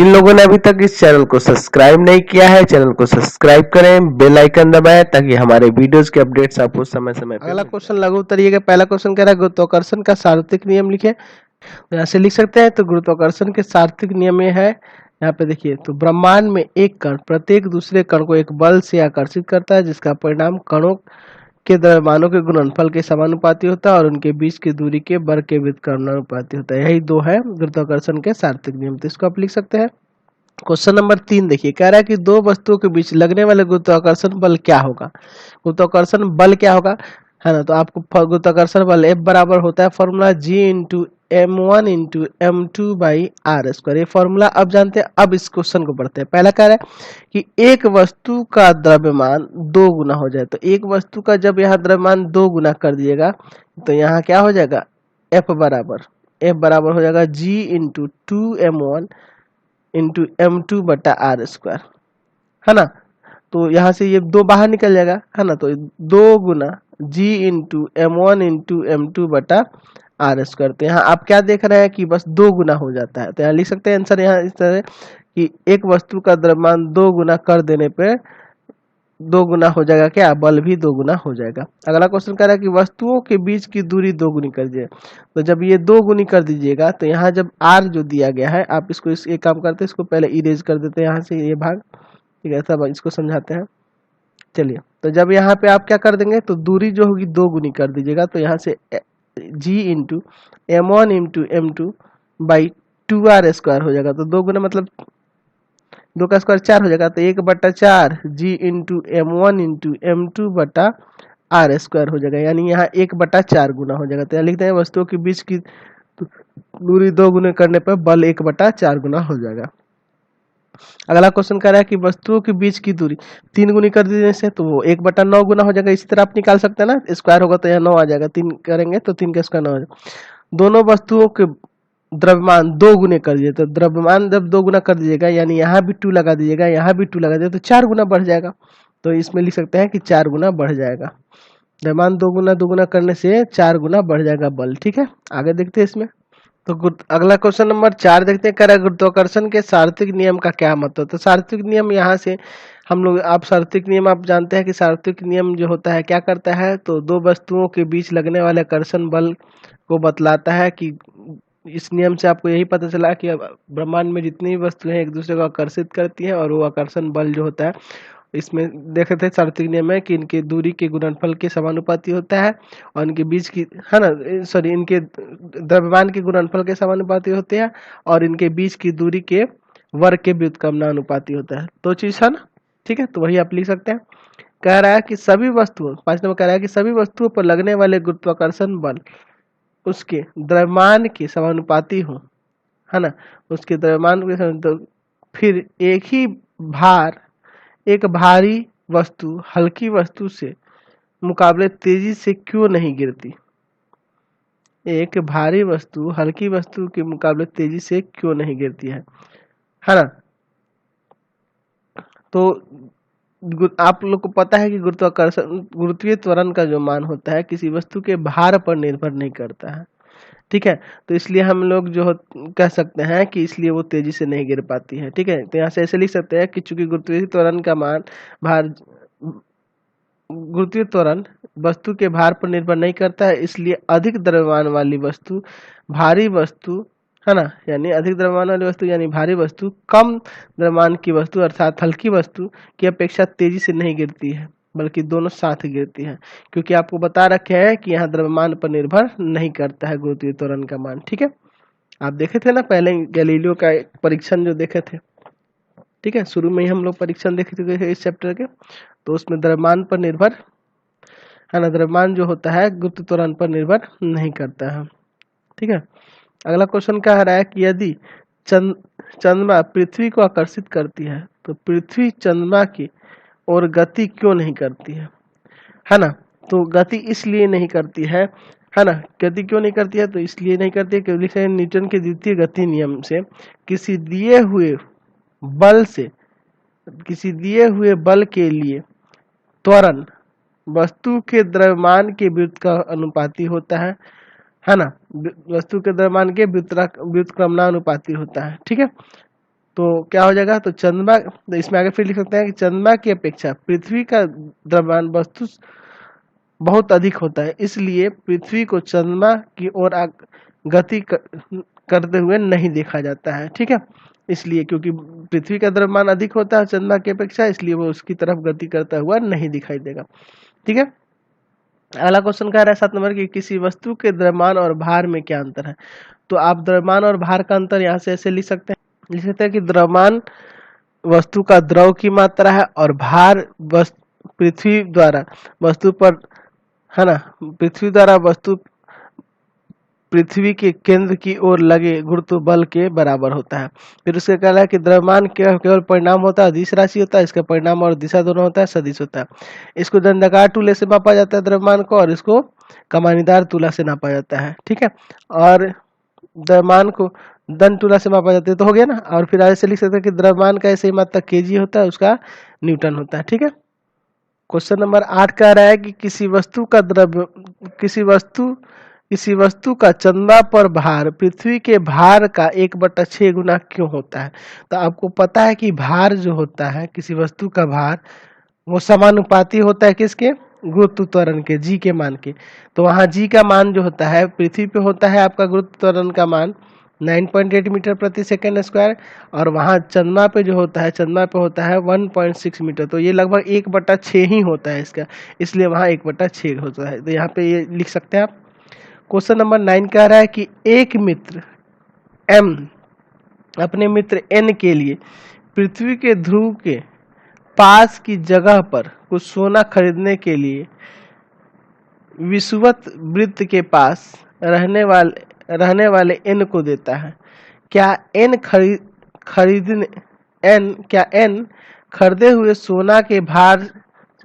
जिन लोगों ने अभी तक इस चैनल को सब्सक्राइब नहीं किया है, चैनल को सब्सक्राइब करें, बेल आइकन दबाएं ताकि हमारे वीडियोस के अपडेट्स आपको समय समय पर। अगला क्वेश्चन लघु उत्तरीय का पहला क्वेश्चन कह रहा है गुरुत्वाकर्षण का सार्वत्रिक नियम लिखे। तो यहाँ से लिख सकते हैं। तो गुरुत्वाकर्षण के सार्वत्रिक नियम ये है, यहाँ पे देखिए, तो ब्रह्मांड में एक कण प्रत्येक दूसरे कण को एक बल से आकर्षित करता है जिसका परिणाम कणों के द्रव्यमानों के गुणनफल के समानुपाती होता है और उनके बीच की दूरी के वर्ग के व्युत्क्रमानुपाती होता है। यही दो है गुरुत्वाकर्षण के सार्वत्रिक नियम। तो इसको आप लिख सकते हैं। क्वेश्चन नंबर 3 देखिए, कह रहा है कि दो वस्तुओं के बीच लगने वाले गुरुत्वाकर्षण बल क्या होगा। गुरुत्वाकर्षण बल क्या होगा, है ना। तो आपको गुरुत्वाकर्षण बल F बराबर होता है formula G into M1 into M2 by r square. ये फॉर्मूला अब जानते हैं। अब इस क्वेश्चन को पढ़ते हैं। पहला कह रहा है कि एक वस्तु का द्रव्यमान 2 गुना हो जाए। तो एक वस्तु का जब यहाँ द्रव्यमान 2 गुना कर दिएगा तो यहाँ क्या हो जाएगा, F बराबर हो जाएगा G into 2M1 into M2 बटा आर स्क्वायर, है ना। तो यहाँ से ये 2 बाहर निकल जाएगा, है ना। तो 2 गुना G into M1 into M2 बटा आर स्क्वायर। तो यहाँ आप क्या देख रहे हैं कि बस 2 गुना हो जाता है। तो यहाँ लिख सकते हैं आंसर यहाँ इस तरह कि एक वस्तु का द्रव्यमान 2 गुना कर देने पे 2 गुना हो जाएगा, क्या बल भी 2 गुना हो जाएगा। अगला क्वेश्चन कह रहा है कि वस्तुओं के बीच की दूरी 2 गुनी कर दीजिए। तो जब ये 2 गुनी कर दीजिएगा तो यहाँ जब आर जो दिया गया है, आप इसको एक काम करते हैं, इसको पहले इरेज कर देते हैं यहाँ से ये भाग, ठीक है। सब इसको समझाते हैं। चलिए, तो जब यहाँ पे आप क्या कर देंगे, तो दूरी जो होगी 2 गुनी कर दीजिएगा। तो यहाँ से G into M1 into M2 by 2R square हो जाएगा। तो 2 गुना मतलब 2 का स्क्वायर 4 हो जाएगा। तो 1/4 G into M1 into M2 बटा आर स्क्वायर हो जाएगा, यानी यहाँ 1/4 गुना हो जाएगा। तो यहाँ लिखते हैं वस्तुओं के बीच की दूरी 2 गुना करने पर बल 1/4 गुना हो जाएगा। अगला क्वेश्चन कह रहा है कि वस्तुओं के बीच की दूरी 3 गुनी कर देने से तो वो 1/9 गुना हो जाएगा। इसी तरह आप निकाल सकते हैं ना, स्क्वायर होगा तो यहाँ 9 आ जाएगा, 3 करेंगे तो 3 का स्क्वायर 9 आ जाएगा। दोनों वस्तुओं के द्रव्यमान 2 गुने कर दीजिए। तो द्रव्यमान जब 2 गुना कर दीजिएगा, यानी यहाँ भी 2 लगा दीजिएगा, यहाँ भी 2 लगा दीजिएगा, तो 4 गुना बढ़ जाएगा। तो इसमें लिख सकते हैं कि 4 गुना बढ़ जाएगा। द्रव्यमान 2 गुना करने से 4 गुना बढ़ जाएगा बल, ठीक है। आगे देखते हैं इसमें। तो अगला क्वेश्चन नंबर 4 देखते हैं। कह रहा है गुरुत्वाकर्षण के सार्वत्रिक नियम का क्या मतलब। तो सार्वत्रिक नियम यहाँ से हम लोग, आप सार्वत्रिक नियम आप जानते हैं कि सार्वत्रिक नियम जो होता है क्या करता है, तो दो वस्तुओं के बीच लगने वाले आकर्षण बल को बतलाता है। कि इस नियम से आपको यही पता चला कि ब्रह्मांड में जितनी भी वस्तुएं एक दूसरे को आकर्षित करती हैं और वो आकर्षण बल जो होता है, इसमें देखे थे सार्वत्रिक नियम है कि इनके दूरी के गुणनफल के समानुपाती होता है और इनके बीच की, है ना, सॉरी, इनके द्रव्यमान के गुणनफल के समानुपाती होते हैं और इनके बीच की दूरी के वर्ग के व्युत्क्रमानुपाती होता है। दो चीज है ना, ठीक है। तो वही आप लिख सकते हैं। कह रहा है कि सभी वस्तुओं, 5 नंबर कह रहा है कि सभी वस्तुओं पर लगने वाले गुरुत्वाकर्षण बल उसके द्रव्यमान के समानुपाती हो, है ना, उसके द्रव्यमान के। तो फिर एक भारी वस्तु हल्की वस्तु से मुकाबले तेजी से क्यों नहीं गिरती। एक भारी वस्तु हल्की वस्तु के मुकाबले तेजी से क्यों नहीं गिरती है ना। तो आप लोग को पता है कि गुरुत्वाकर्षण, गुरुत्वीय त्वरण का जो मान होता है किसी वस्तु के भार पर निर्भर नहीं करता है, ठीक है। तो इसलिए हम लोग जो कह सकते हैं कि इसलिए वो तेजी से नहीं गिर पाती है, ठीक है। तो यहाँ से ऐसे लिख सकते हैं कि चूंकि गुरुत्वीय त्वरण का मान गुरुत्वीय त्वरण वस्तु के भार पर निर्भर नहीं करता है, इसलिए अधिक द्रव्यमान वाली वस्तु, भारी वस्तु, है ना, यानी अधिक द्रव्यमान वाली वस्तु यानी भारी वस्तु कम द्रव्यमान की वस्तु अर्थात हल्की वस्तु की अपेक्षा तेजी से नहीं गिरती है, बल्कि दोनों साथ गिरती है। क्योंकि आपको बता रखे हैं कि यहाँ द्रव्यमान पर निर्भर नहीं करता है गुरुत्वीय त्वरण का मान, ठीक है। आप देखे थे ना पहले गैलीलियो का परीक्षण जो देखे थे, ठीक है, शुरू में ही हम लोग परीक्षण देख चुके थे इस चैप्टर के। तो उसमें द्रव्यमान पर निर्भर, है ना, द्रव्यमान जो होता है गुरुत्व त्वरण पर निर्भर नहीं करता है, ठीक है। अगला क्वेश्चन कह रहा है कि यदि चंद्रमा पृथ्वी को आकर्षित करती है तो पृथ्वी चंद्रमा की ओर गति क्यों नहीं करती है ना। तो गति इसलिए नहीं करती है ना, गति क्यों नहीं करती है, तो इसलिए नहीं करती है क्योंकि न्यूटन के द्वितीय गति नियम से किसी दिए हुए बल के लिए त्वरण वस्तु के द्रव्यमान के व्युत्क्रम का अनुपाती होता है ना, वस्तु के द्रव्यमान के व्युत्क्रमानुपाती होता है, ठीक है। तो क्या हो जाएगा, तो चंद्रमा, तो इसमें आगे फिर लिख सकते हैं कि चंद्रमा की अपेक्षा पृथ्वी का द्रव्यमान वस्तु बहुत अधिक होता है, इसलिए पृथ्वी को चंद्रमा की ओर गति करते हुए नहीं देखा जाता है। ठीक है, इसलिए क्योंकि पृथ्वी का द्रव्यमान अधिक होता है चंद्रमा की अपेक्षा, इसलिए वो उसकी तरफ गति करता हुआ नहीं दिखाई देगा। ठीक है, अगला क्वेश्चन कह रहा है 7 नंबर की, किसी वस्तु के द्रव्यमान और भार में क्या अंतर है। तो आप द्रव्यमान और भार का अंतर यहाँ से ऐसे लिख सकते हैं, कि द्रव्यमान वस्तु का द्रव की मात्रा है और भार पृथ्वी द्वारा वस्तु पर, है ना, पृथ्वी के केंद्र की ओर लगे गुरुत्व बल के बराबर होता है। फिर उसका कहना है कि द्रव्यमान केवल परिणाम होता है, अदिश राशि होता है, इसका परिणाम और दिशा दोनों होता है, सदिश होता है। इसको दंडाकार तुल्य से मापा जाता है द्रव्यमान को, और इसको कमानीदार तुला से नापा जाता है। ठीक है, और द्रव्यमान को दंड तुला से मापा जाता है, तो हो गया ना। और फिर आगे से लिख सकते हैं कि द्रव्यमान का ऐसे ही मात्रक केजी होता है, उसका न्यूटन होता है। ठीक है, क्वेश्चन नंबर 8 कह रहा है कि किसी वस्तु का चंद्रमा पर भार पृथ्वी के भार का 1/6 गुना क्यों होता है। तो आपको पता है कि भार जो होता है, किसी वस्तु का भार, वो समानुपाती होता है किसके, गुरुत्व त्वरण के, जी के मान के। तो वहाँ जी का मान जो होता है, पृथ्वी पे होता है आपका गुरुत्व त्वरण का मान 9.8 मीटर प्रति सेकेंड स्क्वायर, और वहाँ चंद्रमा पे जो होता है, चंद्रमा पे होता है 1.6 मीटर। तो ये लगभग 1/6 ही होता है इसका, इसलिए वहाँ 1/6 होता है। तो यहाँ पे ये लिख सकते हैं आप। क्वेश्चन नंबर 9 कह रहा है कि एक मित्र M अपने मित्र N के लिए पृथ्वी के ध्रुव के पास की जगह पर कुछ सोना खरीदने के लिए विषुवत वृत्त के पास रहने वाले N को देता है। क्या N खरीदे हुए सोना के भार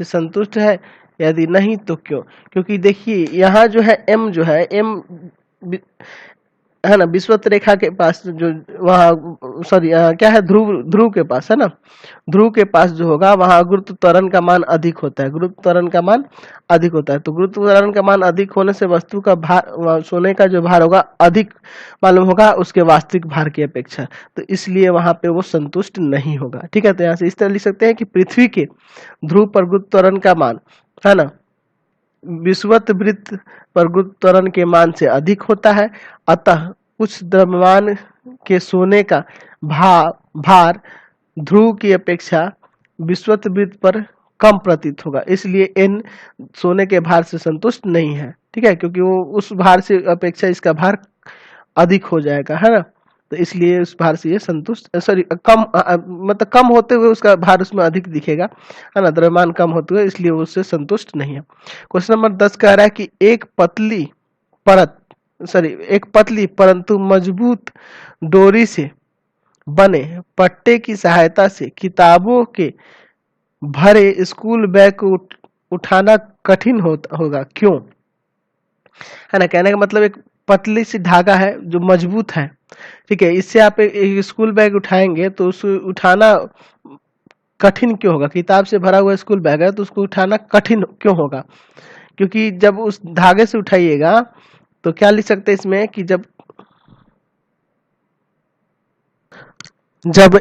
से संतुष्ट है, यदि नहीं तो क्यों। क्योंकि देखिए यहाँ जो है M जो है, M है ना, विषुवत रेखा के पास जो वहाँ, सॉरी क्या है, ध्रुव के पास है ना, ध्रुव के पास जो होगा वहाँ गुरुत्व त्वरण का मान अधिक होता है, गुरुत्व त्वरण का मान अधिक होता है। तो गुरुत्व त्वरण का मान अधिक होने से वस्तु का भार, सोने का जो भार होगा अधिक मालूम होगा उसके वास्तविक भार की अपेक्षा, तो इसलिए वहां पे वो संतुष्ट नहीं होगा। ठीक है, तो यहाँ से इस तरह लिख सकते हैं कि पृथ्वी के ध्रुव पर गुरुत्व त्वरण का मान, है ना, विषुवत वृत्त पर गुरुत्व त्वरण के मान से अधिक होता है, अतः उस द्रव्यमान के सोने का भार ध्रुव की अपेक्षा विषुवत वृत्त पर कम प्रतीत होगा, इसलिए N सोने के भार से संतुष्ट नहीं है। ठीक है, क्योंकि वो उस भार से अपेक्षा इसका भार अधिक हो जाएगा, है ना, तो इसलिए उस भार से ये संतुष्ट, सॉरी कम, मतलब कम होते हुए उसका भार उसमें अधिक दिखेगा, है ना, द्रव्यमान कम होते हुए, इसलिए वो उससे संतुष्ट नहीं है। क्वेश्चन नंबर 10 कह रहा है कि एक पतली परंतु मजबूत डोरी से बने पट्टे की सहायता से किताबों के भरे स्कूल बैग को उठाना कठिन होगा, क्यों। है ना, कहने का मतलब एक पतली सी धागा है जो मजबूत है, ठीक है, इससे आप एक स्कूल बैग उठाएंगे तो उसको उठाना कठिन क्यों होगा। किताब से भरा हुआ स्कूल बैग है तो उसको उठाना कठिन क्यों होगा, क्योंकि जब उस धागे से उठाइएगा तो क्या लिख सकते हैं इसमें कि जब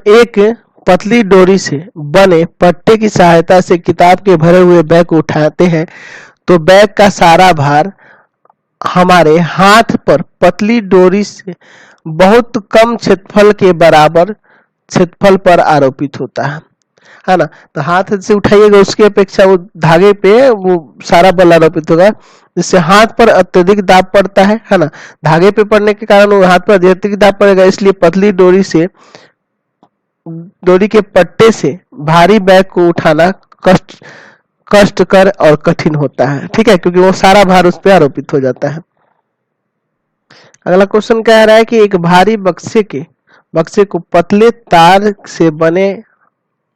एक पतली डोरी से बने पट्टे की सहायता से किताब के भरे हुए बैग को उठाते हैं तो बैग का सारा भार हमारे हाथ पर पतली डोरी से बहुत कम क्षेत्रफल के बराबर क्षेत्रफल पर आरोपित होता है ना। तो हाथ से उठाइएगा उसकी अपेक्षा वो धागे पे वो सारा बल आरोपित होगा, जिससे हाथ पर अत्यधिक दाब पड़ता है ना, धागे पे पड़ने के कारण वो हाथ पर अत्यधिक दाब पड़ेगा, इसलिए पतली डोरी के पट्टे से भारी बैग को उठाना कष्टकर और कठिन होता है। ठीक है, क्योंकि वो सारा भार उस पर आरोपित हो जाता है। अगला क्वेश्चन कह रहा है कि एक भारी बक्से को पतले तार से बने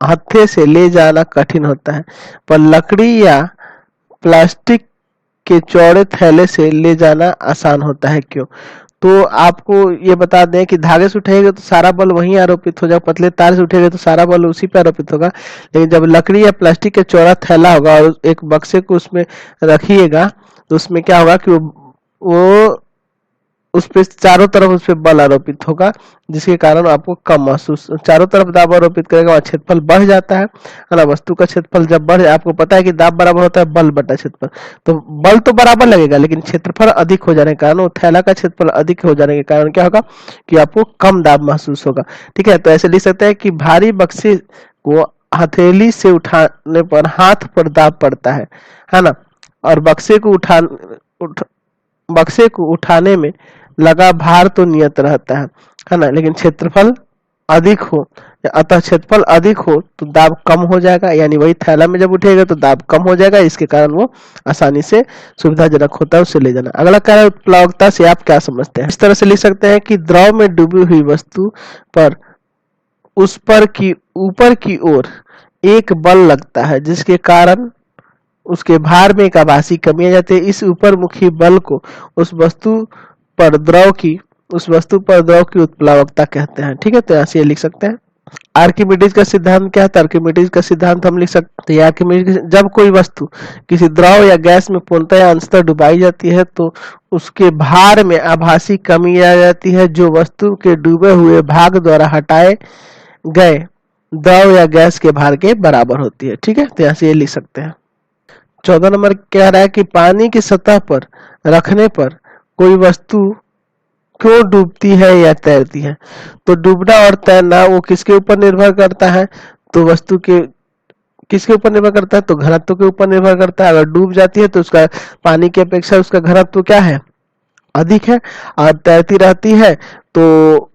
हत्थे से ले जाना कठिन होता है, पर लकड़ी या प्लास्टिक के चौड़े थैले से ले जाना आसान होता है, क्यों। तो आपको ये बता दें कि धागे से उठाएंगे तो सारा बल वहीं आरोपित हो जाएगा, पतले तार से उठेगा तो सारा बल उसी पे आरोपित होगा, लेकिन जब लकड़ी या प्लास्टिक का चौड़ा थैला होगा और एक बक्से को उसमें रखिएगा तो उसमें क्या होगा कि वो उस पे चारों तरफ उस पे बल आरोपित होगा, जिसके कारण आपको कम महसूस, चारों तरफ दाब आरोपित करेगा और क्षेत्रफल बढ़ जाता है ना। वस्तु का क्षेत्रफल जब बढ़, आपको पता है कि दाब बराबर होता है बल बटा क्षेत्रफल, तो बल तो बराबर लगेगा लेकिन क्षेत्रफल अधिक हो जाने के कारण, वो थैला का क्षेत्रफल अधिक हो जाने के कारण क्या होगा कि आपको कम दाब महसूस होगा। ठीक है, तो ऐसे लिख सकते हैं कि भारी बक्से को हथेली से उठाने पर हाथ पर दाब पड़ता है ना, और बक्से को उठाने में लगा भार तो नियत रहता है ना, लेकिन क्षेत्रफल अधिक हो, अतः क्षेत्रफल अधिक हो तो दाब कम हो जाएगा, यानी वही थैला में जब उठेगा तो दाब कम हो जाएगा, इसके कारण वो आसानी से सुविधाजनक होता है उसे ले जाना। अगला क्या है, उत्प्लावकता से आप क्या समझते हैं? इस तरह से लिख सकते हैं कि द्रव में डूबी हुई वस्तु पर उस पर की ऊपर की ओर एक बल लगता है, जिसके कारण उसके भार में एक आभासी कमी आ जाती है। इस ऊपरमुखी बल को उस वस्तु पर द्रव की उत्प्लावकता कहते हैं। ठीक है, तो ऐसे लिख सकते हैं। आर्किमिडीज का सिद्धांत क्या है? आर्किमिडीज का सिद्धांत हम लिख सकते हैं, आर्किमिडीज जब कोई वस्तु किसी द्रव या गैस में पूर्णतः या अंशतः डुबाई जाती है तो उसके भार में आभासी कमी आ जाती है, जो वस्तु के डूबे हुए भाग द्वारा हटाए गए द्रव या गैस के भार के बराबर होती है। ठीक है, तो ऐसे ये लिख सकते हैं। 14 नंबर कह रहा है कि पानी की सतह पर रखने पर कोई वस्तु क्यों डूबती है या तैरती है? तो डूबना और तैरना वो किसके ऊपर निर्भर करता है? तो वस्तु के किसके ऊपर निर्भर करता है? तो घनत्व के ऊपर निर्भर करता है। अगर डूब जाती है तो उसका पानी की अपेक्षा उसका घनत्व क्या है? अधिक है, और तैरती रहती है तो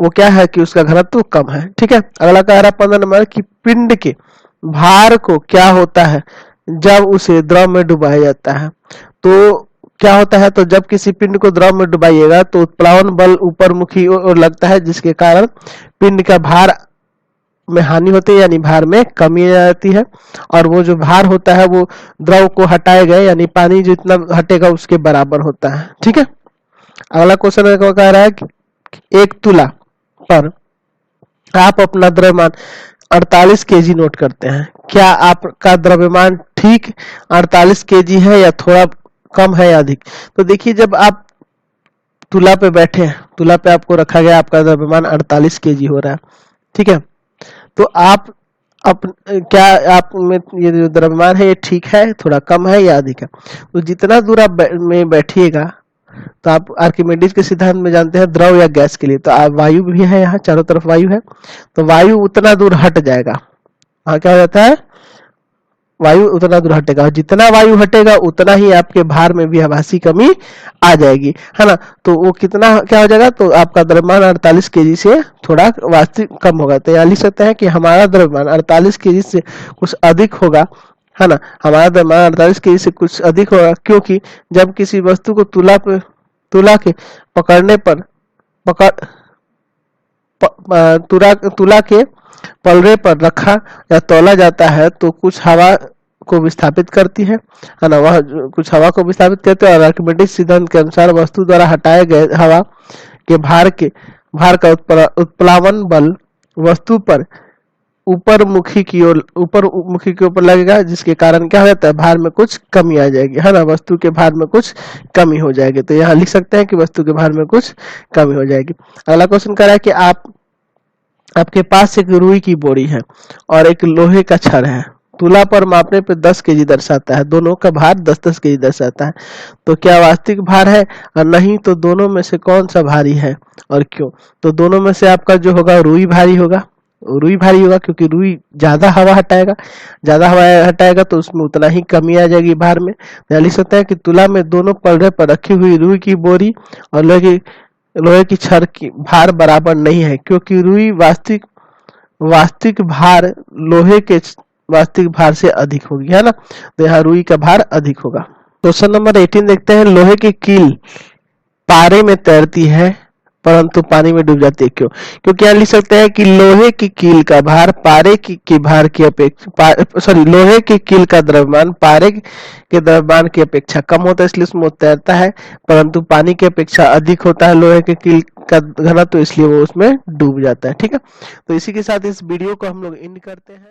वो क्या है कि उसका घनत्व कम है। ठीक है, अगला कह रहा है 15 नंबर कि पिंड के भार को क्या होता है जब उसे द्रव में डुबाया जाता है? तो क्या होता है, तो जब किसी पिंड को द्रव में डुबाइएगा तो उत्प्लावन बल ऊपर मुखी ओर लगता है, जिसके कारण पिंड का भार में हानि होती है, यानी भार में कमी आ जाती है, और वो जो भार होता है वो द्रव को हटाए गए यानी पानी जितना हटेगा उसके बराबर होता है। ठीक है, अगला क्वेश्चन कह रहा है कि 1 तुला पर आप अपना द्रव्यमान 48 केजी नोट करते हैं, क्या आपका द्रव्यमान ठीक 48 केजी है या थोड़ा कम है या अधिक? तो देखिए, जब आप तुला पे बैठे हैं, तुला पे आपको रखा गया, आपका द्रव्यमान 48 केजी हो रहा है। ठीक है, तो आप क्या आप में ये जो द्रव्यमान है ये ठीक है, थोड़ा कम है या अधिक है? तो जितना दूर आप में बैठिएगा, तो आप आर्किमिडीज के सिद्धांत में जानते हैं द्रव या गैस के लिए, तो वायु भी है, यहाँ चारों तरफ वायु है, तो वायु उतना दूर हट जाएगा। हाँ, क्या हो जाता है, वायु उतना दूर हटेगा, जितना वायु हटेगा उतना ही आपके भार में भी आभासी कमी आ जाएगी, है ना। तो वो कितना क्या हो जाएगा, तो आपका द्रव्यमान 48 केजी से थोड़ा वास्तविक कम होगा। तो यहाँ लिख सकते हैं कि हमारा द्रव्यमान 48 केजी से कुछ अधिक होगा, है ना। हमारा द्रव्यमान 48 केजी से कुछ अधिक होगा, क्योंकि जब किसी वस्तु को तुला के पकड़ने पर तुला के पलड़े पर रखा या तौला जाता है तो कुछ हवा को विस्थापित करती है ना, वह कुछ हवा को विस्थापित करती है, और आर्किमिडीज सिद्धांत के अनुसार वस्तु द्वारा हटाए गए हवा के भार का उत्प्लावन बल वस्तु पर ऊपर मुखी के ऊपर लगेगा, जिसके कारण क्या हो जाता है, भार में कुछ कमी आ जाएगी, है ना, वस्तु के भार में कुछ कमी हो जाएगी। तो यहाँ लिख सकते हैं कि वस्तु के भार में कुछ कमी हो जाएगी। अगला क्वेश्चन कह रहा है कि आपके पास एक रुई की बोरी है और एक लोहे का छड़ है, तुला पर मापने पे 10 केजी दर्शाता है, दोनों का भार 10-10 केजी दर्शाता है, तो क्या वास्तविक भार है? और नहीं तो दोनों में से कौन सा भारी है और क्यों? तो दोनों में से आपका जो होगा रुई भारी होगा, क्योंकि रुई ज्यादा हवा हटाएगा तो उसमें उतना ही कमी आ जाएगी भार में। लिख सकते हैं कि तुला में दोनों पलड़े पर रखी हुई रुई की बोरी और लोहे की छड़ की भार बराबर नहीं है, क्योंकि रुई वास्तविक भार लोहे के वास्तविक भार से अधिक होगी, है ना। तो यहाँ रुई का भार अधिक होगा। क्वेश्चन नंबर 18 देखते हैं, लोहे की कील पारे में तैरती है परंतु पानी में डूब जाती है, क्यों? क्योंकि यहाँ लिख सकते हैं कि लोहे की कील का भार पारे की भार की अपेक्षा लोहे की कील का द्रव्यमान पारे के द्रव्यमान की अपेक्षा कम होता है, इसलिए उसमें तैरता है, परंतु पानी की अपेक्षा अधिक होता है लोहे की कील का घनत्व, तो इसलिए वो उसमें डूब जाता है। ठीक है, तो इसी के साथ इस वीडियो को हम लोग एंड करते हैं।